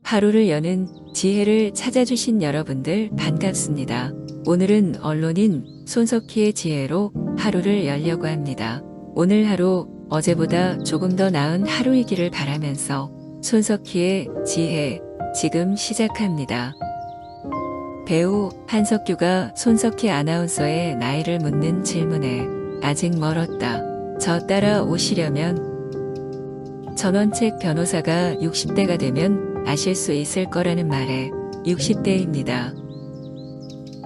하루를 여는 지혜를 찾아주신 여러분들 반갑습니다. 오늘은 언론인 손석희의 지혜로 하루를 열려고 합니다. 오늘 하루 어제보다 조금 더 나은 하루이기를 바라면서 손석희의 지혜 지금 시작합니다. 배우 한석규가 손석희 아나운서의 나이를 묻는 질문에 아직 멀었다. 저 따라오시려면 전원책 변호사가 60대가 되면 아실 수 있을 거라는 말에 60대입니다.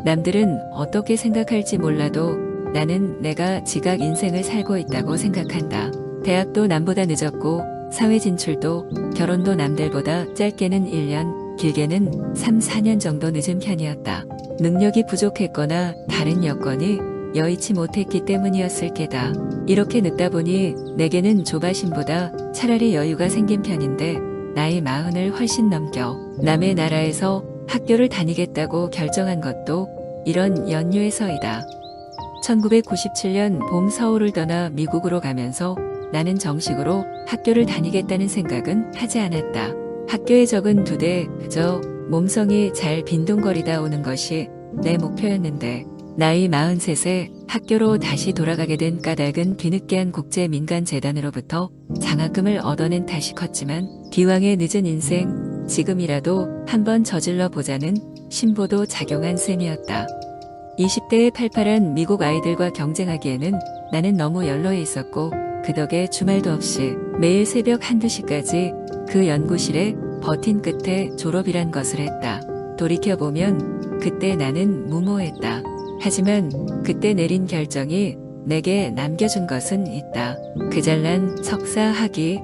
남들은 어떻게 생각할지 몰라도 나는 내가 지각 인생을 살고 있다고 생각한다. 대학도 남보다 늦었고 사회 진출도 결혼도 남들보다 짧게는 1년, 길게는 3, 4년 정도 늦은 편이었다. 능력이 부족했거나 다른 여건이 여의치 못했기 때문이었을 게다. 이렇게 늦다 보니 내게는 조바심보다 차라리 여유가 생긴 편인데 나이 40을 훨씬 넘겨 남의 나라에서 학교를 다니겠다고 결정한 것도 이런 연유에서이다. 1997년 봄 서울을 떠나 미국으로 가면서 나는 정식으로 학교를 다니겠다는 생각은 하지 않았다. 학교에 적은 2대 그저 몸성이 잘 빈둥거리다 오는 것이 내 목표였는데 나이 43세 학교로 다시 돌아가게 된 까닭은 뒤늦게한 국제민간재단으로부터 장학금을 얻어낸 탓이 컸지만 기왕의 늦은 인생 지금이라도 한번 저질러 보자는 신보도 작용한 셈이었다. 20대의 팔팔한 미국 아이들과 경쟁하기에는 나는 너무 연로해 있었고 그 덕에 주말도 없이 매일 새벽 1, 2시까지 그 연구실에 버틴 끝에 졸업이란 것을 했다. 돌이켜보면 그때 나는 무모했다. 하지만 그때 내린 결정이 내게 남겨준 것은 있다. 그 잘난 석사 학위.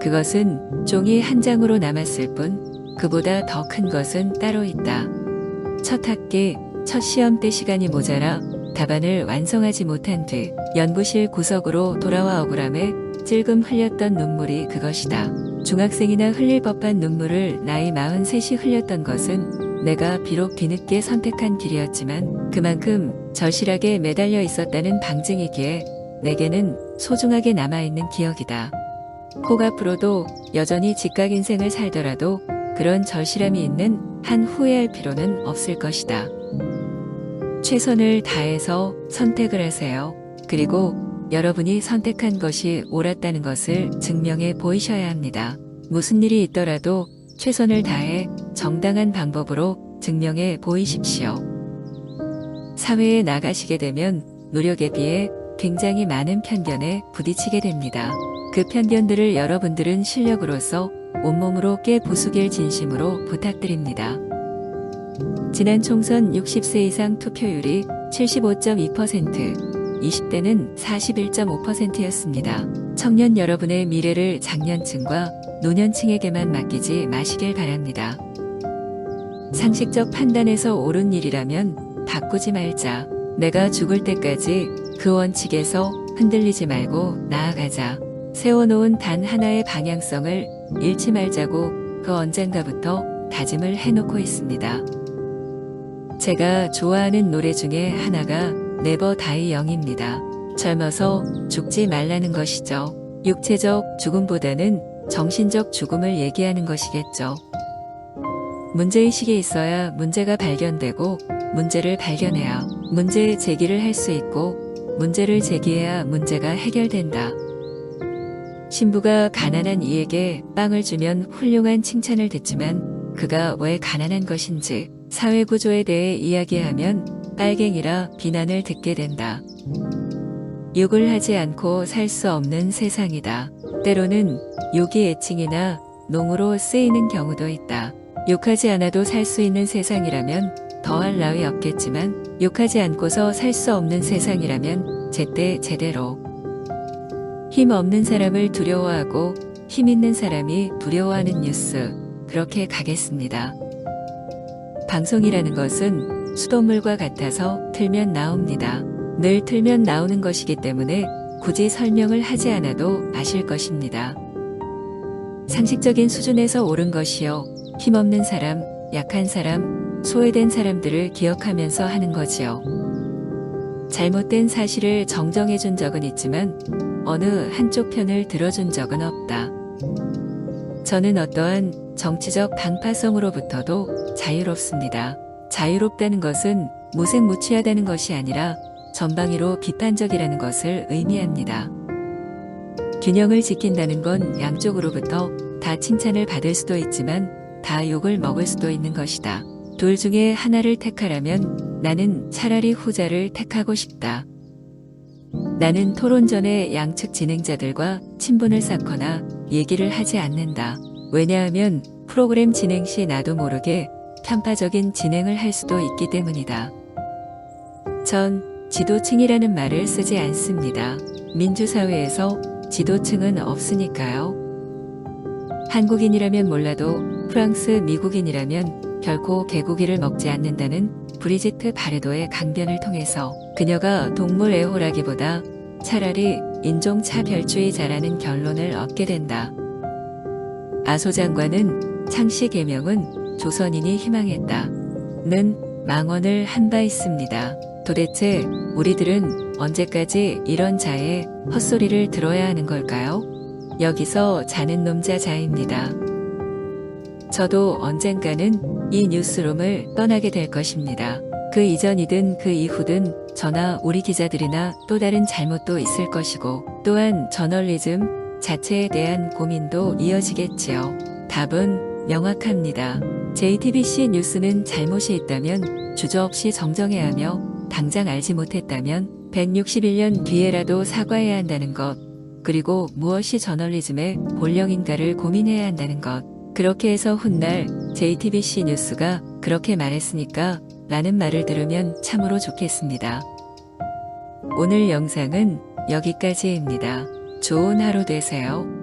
그것은 종이 한 장으로 남았을 뿐 그보다 더 큰 것은 따로 있다. 첫 학기, 첫 시험 때 시간이 모자라 답안을 완성하지 못한 뒤 연구실 구석으로 돌아와 억울함에 찔끔 흘렸던 눈물이 그것이다. 중학생이나 흘릴 법한 눈물을 나이 43이 흘렸던 것은 내가 비록 뒤늦게 선택한 길이었지만 그만큼 절실하게 매달려 있었다는 방증이기에 내게는 소중하게 남아있는 기억이다. 혹 앞으로도 여전히 직각 인생을 살더라도 그런 절실함이 있는 한 후회할 필요는 없을 것이다. 최선을 다해서 선택을 하세요. 그리고 여러분이 선택한 것이 옳았다는 것을 증명해 보이셔야 합니다. 무슨 일이 있더라도 최선을 다해 정당한 방법으로 증명해 보이십시오. 사회에 나가시게 되면 노력에 비해 굉장히 많은 편견에 부딪히게 됩니다. 그 편견들을 여러분들은 실력으로서 온몸으로 깨부수길 진심으로 부탁드립니다. 지난 총선 60세 이상 투표율이 75.2%, 20대는 41.5%였습니다. 청년 여러분의 미래를 장년층과 노년층에게만 맡기지 마시길 바랍니다. 상식적 판단에서 옳은 일이라면 바꾸지 말자. 내가 죽을 때까지 그 원칙에서 흔들리지 말고 나아가자. 세워놓은 단 하나의 방향성을 잃지 말자고 그 언젠가부터 다짐을 해놓고 있습니다. 제가 좋아하는 노래 중에 하나가 네버 다이 영입니다. 젊어서 죽지 말라는 것이죠. 육체적 죽음보다는 정신적 죽음을 얘기하는 것이겠죠. 문제의식이 있어야 문제가 발견되고 문제를 발견해야 문제 제기를 할 수 있고 문제를 제기해야 문제가 해결된다. 신부가 가난한 이에게 빵을 주면 훌륭한 칭찬을 듣지만 그가 왜 가난한 것인지 사회구조에 대해 이야기하면 빨갱이라 비난을 듣게 된다. 욕을 하지 않고 살 수 없는 세상이다. 때로는 욕이 애칭이나 농으로 쓰이는 경우도 있다. 욕하지 않아도 살 수 있는 세상이라면 더할 나위 없겠지만 욕하지 않고서 살 수 없는 세상이라면 제때 제대로 힘 없는 사람을 두려워하고 힘 있는 사람이 두려워하는 뉴스 그렇게 가겠습니다. 방송이라는 것은 수돗물과 같아서 틀면 나옵니다. 늘 틀면 나오는 것이기 때문에 굳이 설명을 하지 않아도 아실 것입니다. 상식적인 수준에서 옳은 것이요. 힘없는 사람, 약한 사람, 소외된 사람들을 기억하면서 하는 거지요. 잘못된 사실을 정정해 준 적은 있지만 어느 한쪽 편을 들어준 적은 없다. 저는 어떠한 정치적 방파성으로부터도 자유롭습니다. 자유롭다는 것은 무색무취하다는 것이 아니라 전방위로 비판적이라는 것을 의미합니다. 균형을 지킨다는 건 양쪽으로부터 다 칭찬을 받을 수도 있지만 다 욕을 먹을 수도 있는 것이다. 둘 중에 하나를 택하라면 나는 차라리 후자를 택하고 싶다. 나는 토론 전에 양측 진행자들과 친분을 쌓거나 얘기를 하지 않는다. 왜냐하면 프로그램 진행 시 나도 모르게 편파적인 진행을 할 수도 있기 때문이다. 전 지도층이라는 말을 쓰지 않습니다. 민주사회에서 지도층은 없으니까요. 한국인이라면 몰라도 프랑스 미국인이라면 결코 개고기를 먹지 않는다는 브리지트 바르도의 강변을 통해서 그녀가 동물 애호라기보다 차라리 인종차별주의자라는 결론을 얻게 된다. 아소 장관은 창씨 개명은 조선인이 희망했다. 는 망언을 한 바 있습니다. 도대체 우리들은 언제까지 이런 자의 헛소리를 들어야 하는 걸까요? 여기서 자는 놈자 자입니다. 저도 언젠가는 이 뉴스룸을 떠나게 될 것입니다. 그 이전이든 그 이후든 저나 우리 기자들이나 또 다른 잘못도 있을 것이고 또한 저널리즘 자체에 대한 고민도 이어지겠지요. 답은 명확합니다. JTBC 뉴스는 잘못이 있다면 주저없이 정정해야 하며 당장 알지 못했다면 161년 뒤에라도 사과해야 한다는 것, 그리고 무엇이 저널리즘의 본령인가를 고민해야 한다는 것. 그렇게 해서 훗날 JTBC 뉴스가 그렇게 말했으니까 라는 말을 들으면 참으로 좋겠습니다. 오늘 영상은 여기까지입니다. 좋은 하루 되세요.